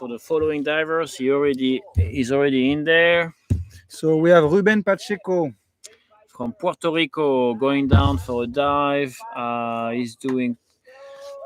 for the following divers. He's already in there. So we have Ruben Pacheco from Puerto Rico going down for a dive. He's doing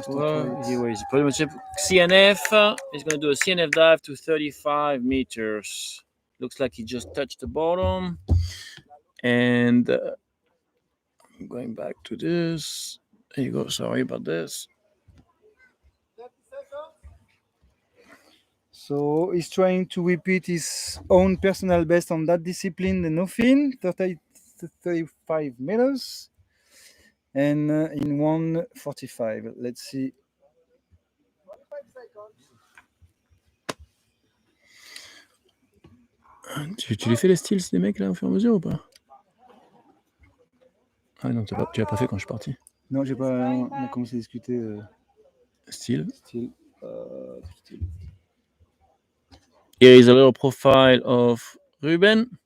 pretty much CNF. He's going to do a CNF dive to 35 meters. Looks like he just touched the bottom. And I'm going back to this. There you go. Sorry about this. So he's trying to repeat his own personal best on that discipline, the no fin, 35 meters, and in 1:45. Let's see. Tu les fais les styles des mecs là au fur et à mesure ou pas? Ah non, tu l'as pas fait quand je suis parti. Non, j'ai pas. On a commencé à discuter. Style. Style. Here is a little profile of Ruben.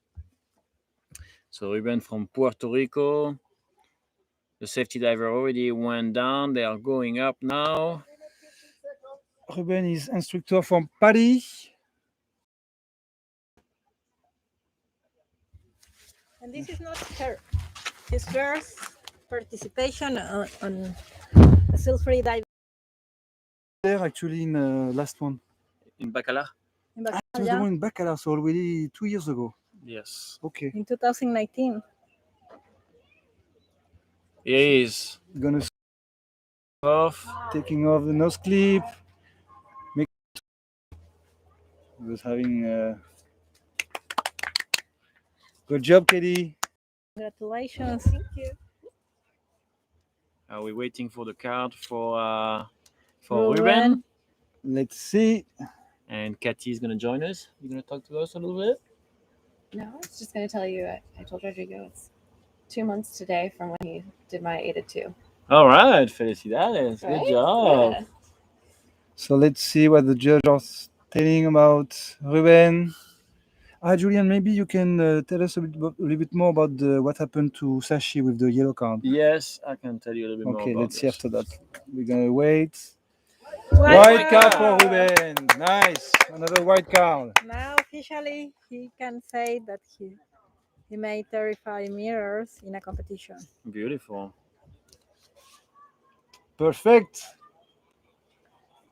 So Ruben from Puerto Rico. The safety diver already went down. They are going up now. Ruben is instructor from Paris. And this is not his first participation on Azul Freediving. There actually in last one. In Bacalar? In Bacalar, it was the one in Bacalar, so already 2 years ago. Yes. Okay. In 2019. He is gonna off. Taking off the nose clip. He was having good job, Katie. Congratulations. Thank you. Are we waiting for the card for Ruben? Let's see. And Katy is going to join us. You're going to talk to us a little bit? No, I was just going to tell you, I told Rodrigo it's 2 months today from when he did my 8-2. All right, felicidades. Right? Good job. Yeah. So let's see what the judge is telling about Ruben. Julian, maybe you can tell us a little bit more about what happened to Sashi with the yellow card. Yes, I can tell you a little bit more. Okay, about let's see this. after that. We're going to wait. White card for Ruben. Nice. Another white card. Now officially he can say that he made 35 meters in a competition. Beautiful. Perfect.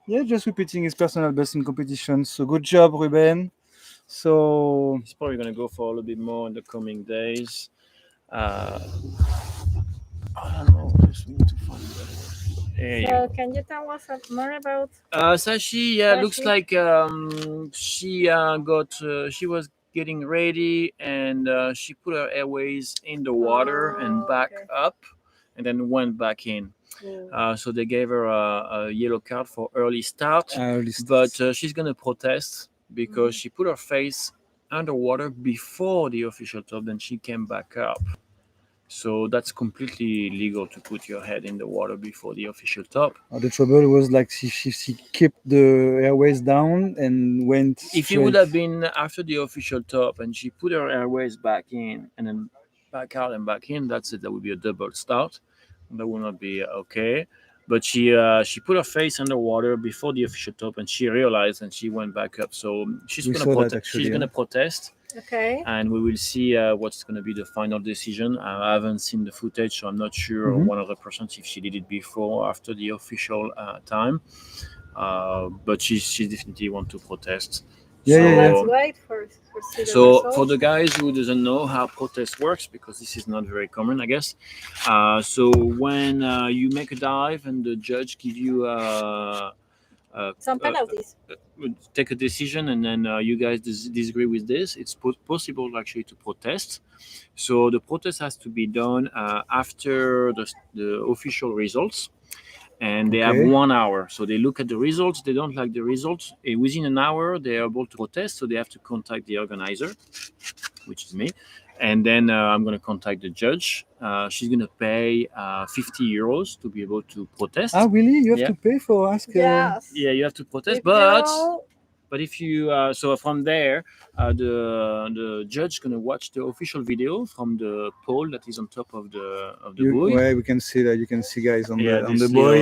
Yeah, just repeating his personal best in competition. So good job, Ruben. So he's probably going to go for a little bit more in the coming days. I don't know. Just need to find that. So can you tell us more about Sashi? Yeah, Sashi? Looks like she was getting ready and she put her airways in the water and back up and then went back in. So they gave her a yellow card for early start. But she's going to protest because she put her face underwater before the official top, then she came back up. So that's completely legal to put your head in the water before the official top. The trouble was like she kept the airways down and went If straight. it would have been after the official top and she put her airways back in and then back out and back in, that's it. That would be a double start. That would not be okay. But she put her face underwater before the official top and she realized and she went back up. So she's going to protest. Okay. And we will see what's going to be the final decision. I haven't seen the footage, so I'm not sure 100% if she did it before or after the official time. But she definitely wants to protest. Let's wait for for the guys who doesn't know how protest works, because this is not very common, I guess. So when you make a dive and the judge give you some penalties, take a decision, and then you guys disagree with this, it's possible actually to protest. So the protest has to be done after the official results. And they have 1 hour. So they look at the results. They don't like the results. Within an hour, they are able to protest. So they have to contact the organizer, which is me. And then I'm going to contact the judge. She's going to pay 50 euros to be able to protest. Really? You have to pay for ask? Yes. Yeah, you have to protest. But if you so from there, the judge is going to watch the official video from the pole that is on top of the buoy. Yeah, we can see that. You can see guys on the buoy.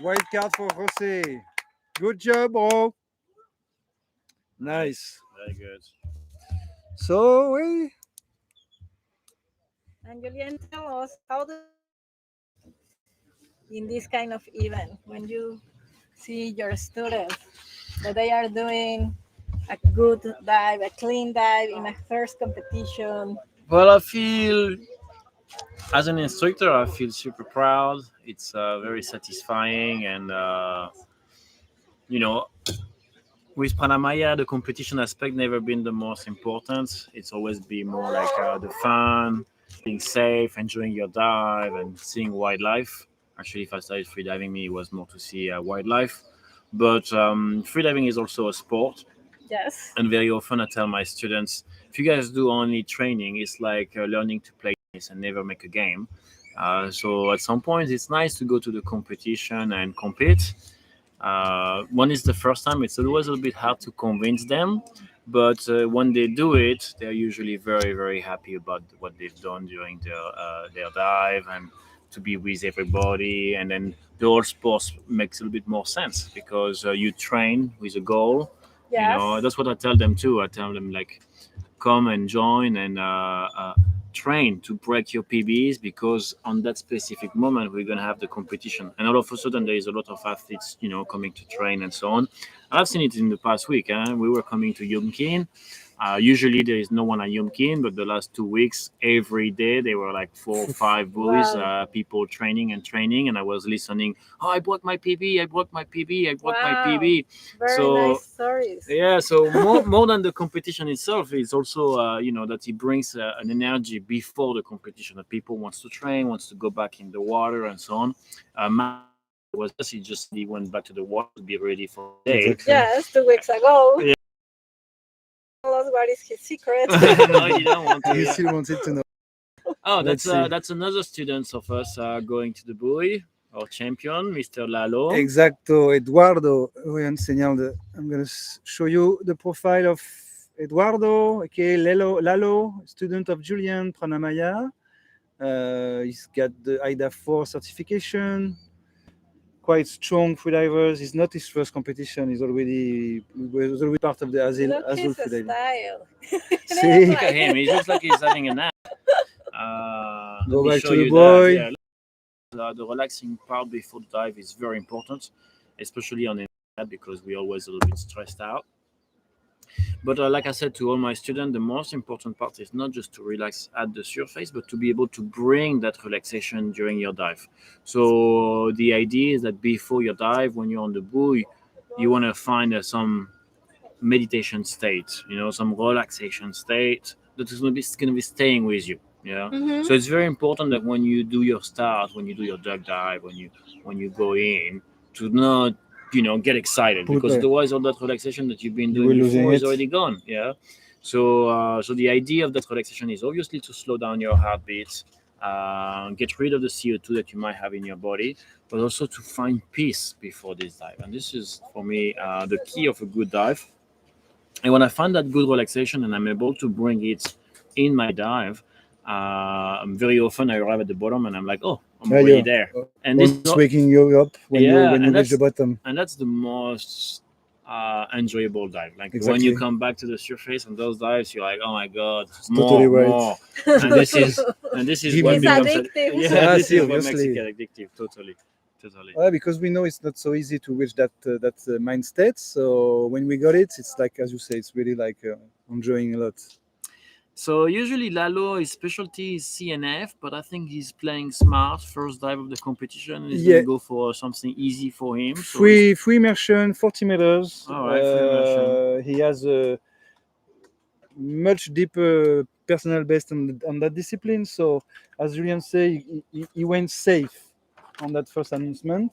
Wild card for Jose. Good job, bro. Nice. Very good. So, we And Julian, tell us how do in this kind of event when you see your students that they are doing a good dive, a clean dive in a first competition. Well, I feel as an instructor, I feel super proud. It's very satisfying, and you know, with Panamaya, the competition aspect never been the most important. It's always been more like the fun, being safe, enjoying your dive, and seeing wildlife. Actually, if I started freediving, me it was more to see wildlife. But freediving is also a sport, Yes. and very often I tell my students, if you guys do only training, it's like learning to play tennis and never make a game. So at some point, it's nice to go to the competition and compete. When it's the first time, it's always a little bit hard to convince them, but when they do it, they're usually very, very happy about what they've done during their dive and to be with everybody. And then the whole sport makes a little bit more sense because you train with a goal. Yes. You know, that's what I tell them too. I tell them like, come and join and train to break your PBs because on that specific moment we're going to have the competition, and all of a sudden there is a lot of athletes, you know, coming to train and so on. I've seen it in the past week. We were coming to Yumkin. Usually there is no one at Yumkin, but the last 2 weeks, every day there were like 4 or 5 boys, Wow. people training, and I was listening. Oh, I broke my PB! I broke my PB! I broke my Wow. PB! Very So nice stories. yeah, so more than the competition itself, it's also you know, that it brings an energy before the competition, that people wants to train, wants to go back in the water and so on. Matt was just, he just he went back to the water to be ready for the day. Exactly. Yes, 2 weeks ago. Yeah. Tell us what is his secret. No, he didn't want to. You Yeah. still wanted to know. Oh, Let's see. that's another student of us going to the buoy, our champion, Mr. Lalo. Exacto, Eduardo. Voy a enseñar I'm going to show you the profile of Eduardo, aka Lalo, student of Julian Pranamaya. He's got the IDA 4 certification. Quite strong freedivers. It's not his first competition. He was already part of the Azul Look his freediving. style. See? Look at him. He looks like he's having a nap. Go Let me back show to the you buoy. that. Yeah, the relaxing part before the dive is very important, especially on internet because we're always a little bit stressed out. But like I said to all my students, the most important part is not just to relax at the surface, but to be able to bring that relaxation during your dive. So the idea is that before your dive, when you're on the buoy, you want to find some meditation state, you know, some relaxation state that is going to be staying with you. Yeah. Mhm. So it's very important that when you do your start, when you do your duck dive, when you go in, to not, you know, get excited because Okay. otherwise all that relaxation that you've been You doing will losing before is it. already gone. Yeah. So the idea of that relaxation is obviously to slow down your heartbeat, get rid of the CO2 that you might have in your body, but also to find peace before this dive. And this is for me the key of a good dive. And when I find that good relaxation and I'm able to bring it in my dive, very often I arrive at the bottom and I'm like, oh, I'm Yeah, already yeah. there. And this is Almost waking you up when you and reach the bottom. and that's the most enjoyable dive. Like when Exactly. you come back to the surface and those dives, you're like, oh my god, Totally right. more. And this is Give what me becomes more. Addictive. yeah, Yeah, this is what makes seriously. it addictive. Totally. Because we know it's not so easy to reach that mind state. So when we got it, it's like, as you say, it's really like enjoying a lot. So usually Lalo, his specialty is CNF, but I think he's playing smart. First dive of the competition, he's Yeah. gonna go for something easy for him. So Free immersion, 40 meters. All right, free immersion. He has a much deeper personal best on that discipline. So as Julian say, he went safe on that first announcement.